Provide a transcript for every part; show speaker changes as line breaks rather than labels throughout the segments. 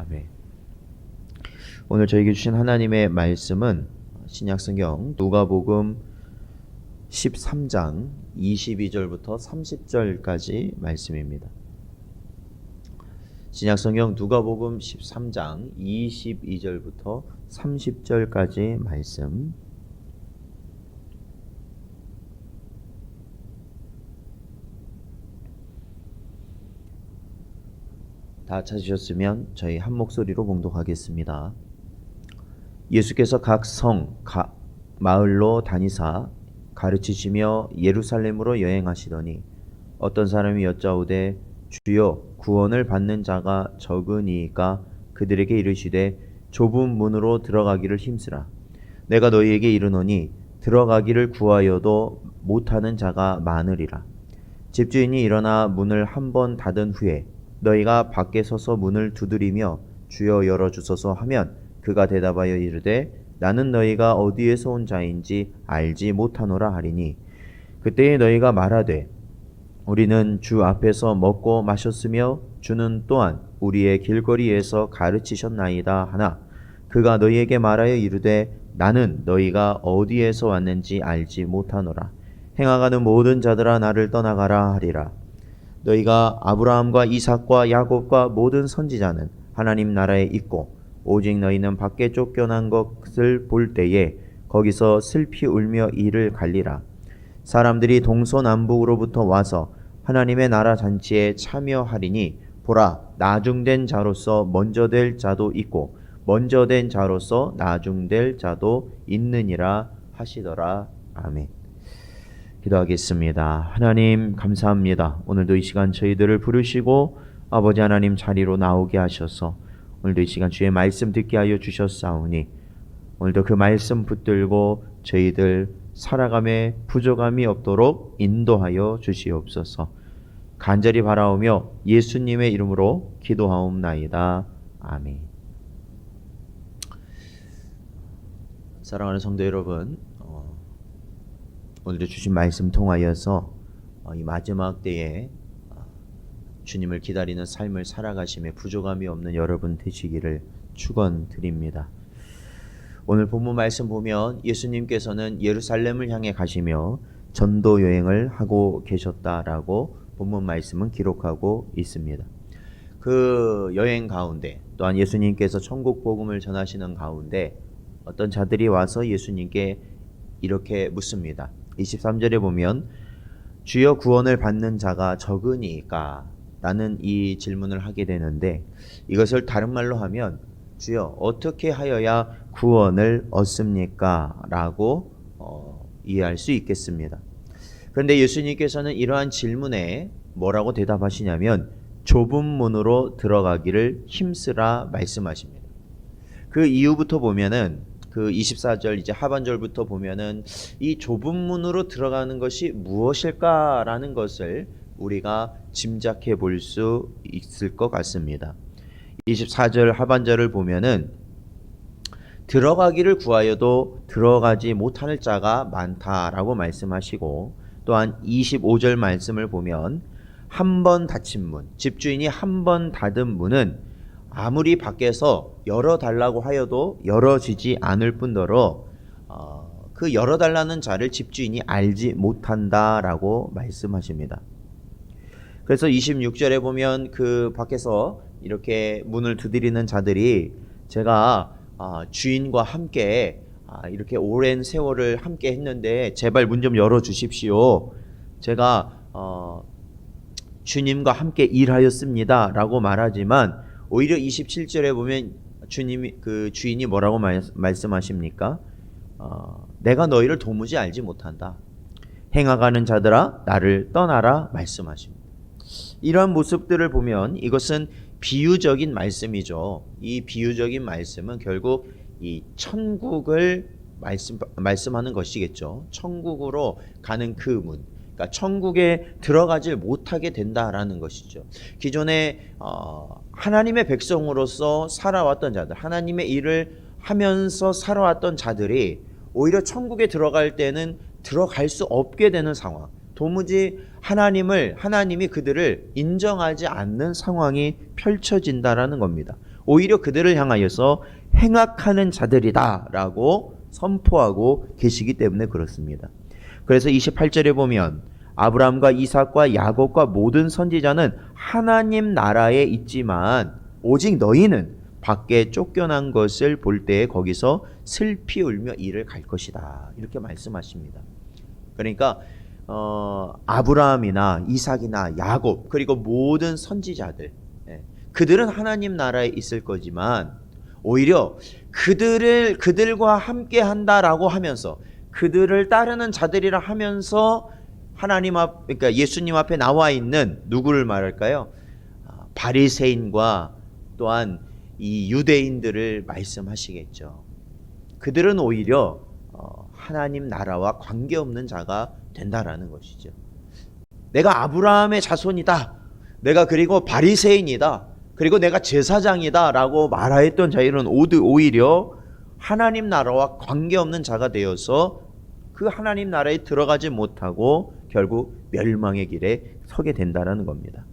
아멘. 오늘 저에게 주신 하나님의 말씀은 신약성경 누가복음 13장 22절부터 30절까지 말씀입니다. 신약성경 누가복음 13장 22절부터 30절까지 말씀. 다 찾으셨으면 저희 한 목소리로 봉독하겠습니다. 예수께서 각 성, 각 마을로 다니사 가르치시며 예루살렘으로 여행하시더니 어떤 사람이 여짜오되 주여 구원을 받는 자가 적으니이까 그들에게 이르시되 좁은 문으로 들어가기를 힘쓰라. 내가 너희에게 이르노니 들어가기를 구하여도 못하는 자가 많으리라. 집주인이 일어나 문을 한 번 닫은 후에 너희가 밖에 서서 문을 두드리며 주여 열어주소서 하면 그가 대답하여 이르되 나는 너희가 어디에서 온 자인지 알지 못하노라 하리니 그때에 너희가 말하되 우리는 주 앞에서 먹고 마셨으며 주는 또한 우리의 길거리에서 가르치셨나이다 하나 그가 너희에게 말하여 이르되 나는 너희가 어디에서 왔는지 알지 못하노라. 행하가는 모든 자들아 나를 떠나가라 하리라. 너희가 아브라함과 이삭과 야곱과 모든 선지자는 하나님 나라에 있고 오직 너희는 밖에 쫓겨난 것을 볼 때에 거기서 슬피 울며 이를 갈리라. 사람들이 동서남북으로부터 와서 하나님의 나라 잔치에 참여하리니 보라 나중된 자로서 먼저 될 자도 있고 먼저 된 자로서 나중될 자도 있느니라 하시더라. 아멘. 기도하겠습니다. 하나님 감사합니다. 오늘도 이 시간 저희들을 부르시고 아버지 하나님 자리로 나오게 하셔서 오늘도 이 시간 주의 말씀 듣게 하여 주셨사오니 오늘도 그 말씀 붙들고 저희들 살아감에 부족함이 없도록 인도하여 주시옵소서. 간절히 바라오며 예수님의 이름으로 기도하옵나이다. 아멘. 사랑하는 성도 여러분, 오늘도 주신 말씀 통하여서 이 마지막 때에 주님을 기다리는 삶을 살아가심에 부족함이 없는 여러분 되시기를 축원드립니다. 오늘 본문 말씀 보면 예수님께서는 예루살렘을 향해 가시며 전도 여행을 하고 계셨다라고 본문 말씀은 기록하고 있습니다. 그 여행 가운데 또한 예수님께서 천국 복음을 전하시는 가운데 어떤 자들이 와서 예수님께 이렇게 묻습니다. 23절에 보면 주여 구원을 받는 자가 적으니까 라는 이 질문을 하게 되는데 이것을 다른 말로 하면 주여 어떻게 하여야 구원을 얻습니까? 라고 이해할 수 있겠습니다. 그런데 예수님께서는 이러한 질문에 뭐라고 대답하시냐면 좁은 문으로 들어가기를 힘쓰라 말씀하십니다. 그 이후부터 보면은 그 24절 이제 하반절부터 보면은 이 좁은 문으로 들어가는 것이 무엇일까라는 것을 우리가 짐작해 볼 수 있을 것 같습니다. 24절 하반절을 보면은 들어가기를 구하여도 들어가지 못할 자가 많다라고 말씀하시고 또한 25절 말씀을 보면 한 번 닫힌 문, 집주인이 한 번 닫은 문은 아무리 밖에서 열어달라고 하여도 열어지지 않을 뿐더러 그 열어달라는 자를 집주인이 알지 못한다라고 말씀하십니다. 그래서 26절에 보면 그 밖에서 이렇게 문을 두드리는 자들이 제가 주인과 함께 이렇게 오랜 세월을 함께 했는데 제발 문 좀 열어주십시오. 제가 주님과 함께 일하였습니다 라고 말하지만 오히려 27절에 보면 그 주인이 뭐라고 말씀하십니까? 내가 너희를 도무지 알지 못한다. 행하가는 자들아 나를 떠나라 말씀하십니다. 이러한 모습들을 보면 이것은 비유적인 말씀이죠. 이 비유적인 말씀은 결국 이 천국을 말씀하는 것이겠죠. 천국으로 가는 그 문. 그러니까 천국에 들어가질 못하게 된다라는 것이죠. 기존에 하나님의 백성으로서 살아왔던 자들, 하나님의 일을 하면서 살아왔던 자들이 오히려 천국에 들어갈 때는 들어갈 수 없게 되는 상황, 도무지 하나님이 그들을 인정하지 않는 상황이 펼쳐진다라는 겁니다. 오히려 그들을 향하여서 행악하는 자들이다라고 선포하고 계시기 때문에 그렇습니다. 그래서 28절에 보면 아브라함과 이삭과 야곱과 모든 선지자는 하나님 나라에 있지만 오직 너희는 밖에 쫓겨난 것을 볼 때에 거기서 슬피 울며 이를 갈 것이다. 이렇게 말씀하십니다. 그러니까 아브라함이나 이삭이나 야곱 그리고 모든 선지자들, 그들은 하나님 나라에 있을 거지만 오히려 그들과 함께 한다라고 하면서 그들을 따르는 자들이라 하면서 하나님 앞, 그러니까 예수님 앞에 나와 있는 누구를 말할까요? 바리새인과 또한 이 유대인들을 말씀하시겠죠. 그들은 오히려 하나님 나라와 관계없는 자가 된다라는 것이죠. 내가 아브라함의 자손이다. 내가 그리고 바리새인이다. 그리고 내가 제사장이다 라고 말하였던 자들은 오히려 하나님 나라와 관계없는 자가 되어서 그 하나님 나라에 들어가지 못하고 결국 멸망의 길에 서게 된다는 겁니다.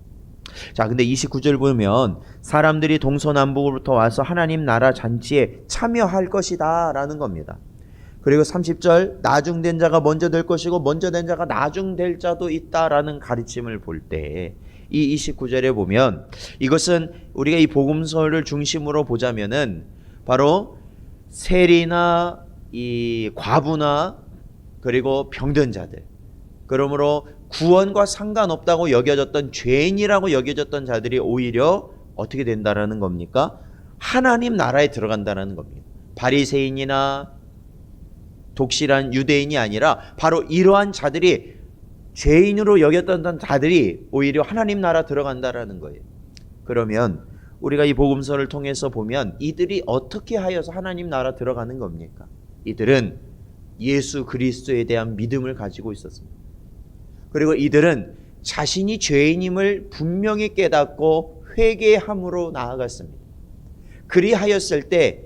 자, 근데 29절 보면 사람들이 동서남북으로부터 와서 하나님 나라 잔치에 참여할 것이다 라는 겁니다. 그리고 30절 나중된 자가 먼저 될 것이고 먼저 된 자가 나중될 자도 있다라는 가르침을 볼 때 이 29절에 보면 이것은 우리가 이 복음서를 중심으로 보자면은 바로 세리나 이 과부나 그리고 병든 자들, 그러므로 구원과 상관없다고 여겨졌던 죄인이라고 여겨졌던 자들이 오히려 어떻게 된다라는 겁니까? 하나님 나라에 들어간다라는 겁니다. 바리새인이나 독실한 유대인이 아니라 바로 이러한 자들이 죄인으로 여겼던 자들이 오히려 하나님 나라 들어간다라는 거예요. 그러면 우리가 이 복음서를 통해서 보면 이들이 어떻게 하여서 하나님 나라 들어가는 겁니까? 이들은 예수 그리스도에 대한 믿음을 가지고 있었습니다. 그리고 이들은 자신이 죄인임을 분명히 깨닫고 회개함으로 나아갔습니다. 그리하였을 때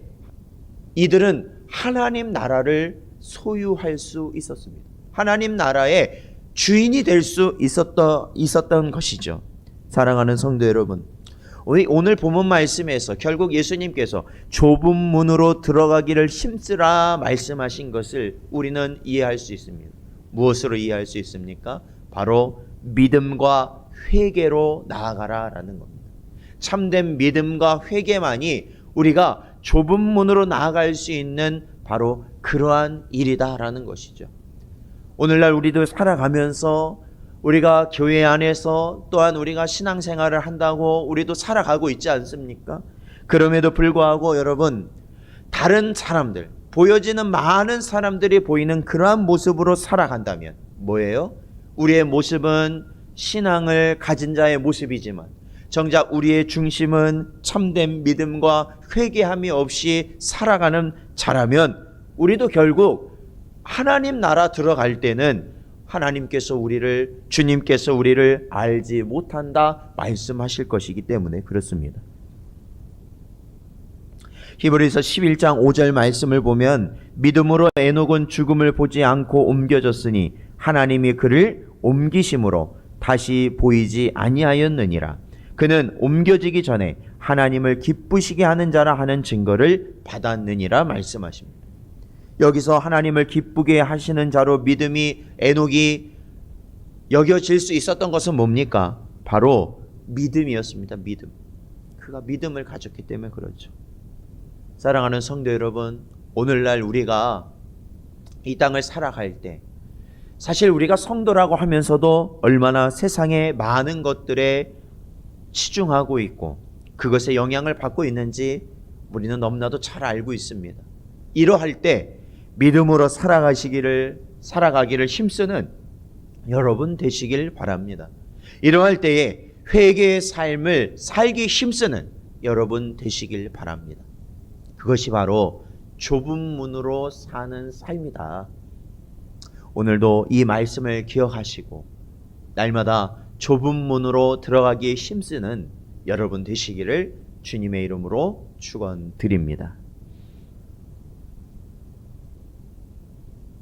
이들은 하나님 나라를 소유할 수 있었습니다. 하나님 나라의 주인이 될 수 있었던 것이죠. 사랑하는 성도 여러분, 오늘 본문 말씀에서 결국 예수님께서 좁은 문으로 들어가기를 힘쓰라 말씀하신 것을 우리는 이해할 수 있습니다. 무엇으로 이해할 수 있습니까? 바로 믿음과 회개로 나아가라라는 겁니다. 참된 믿음과 회개만이 우리가 좁은 문으로 나아갈 수 있는 바로 그러한 일이다라는 것이죠. 오늘날 우리도 살아가면서 우리가 교회 안에서 또한 우리가 신앙생활을 한다고 우리도 살아가고 있지 않습니까? 그럼에도 불구하고 여러분, 다른 사람들, 보여지는 많은 사람들이 보이는 그러한 모습으로 살아간다면 뭐예요? 우리의 모습은 신앙을 가진 자의 모습이지만 정작 우리의 중심은 참된 믿음과 회개함이 없이 살아가는 자라면 우리도 결국 하나님 나라 들어갈 때는 주님께서 우리를 알지 못한다 말씀하실 것이기 때문에 그렇습니다. 히브리서 11장 5절 말씀을 보면 믿음으로 에녹은 죽음을 보지 않고 옮겨졌으니 하나님이 그를 옮기심으로 다시 보이지 아니하였느니라. 그는 옮겨지기 전에 하나님을 기쁘시게 하는 자라 하는 증거를 받았느니라 말씀하십니다. 여기서 하나님을 기쁘게 하시는 자로 믿음이 에녹이 여겨질 수 있었던 것은 뭡니까? 바로 믿음이었습니다. 믿음. 그가 믿음을 가졌기 때문에 그렇죠. 사랑하는 성도 여러분, 오늘날 우리가 이 땅을 살아갈 때 사실 우리가 성도라고 하면서도 얼마나 세상의 많은 것들에 치중하고 있고 그것에 영향을 받고 있는지 우리는 너무나도 잘 알고 있습니다. 이러할 때 믿음으로 살아가기를 힘쓰는 여러분 되시길 바랍니다. 이러할 때에 회개의 삶을 살기 힘쓰는 여러분 되시길 바랍니다. 그것이 바로 좁은 문으로 사는 삶이다. 오늘도 이 말씀을 기억하시고 날마다 좁은 문으로 들어가기에 힘쓰는 여러분 되시기를 주님의 이름으로 축원드립니다.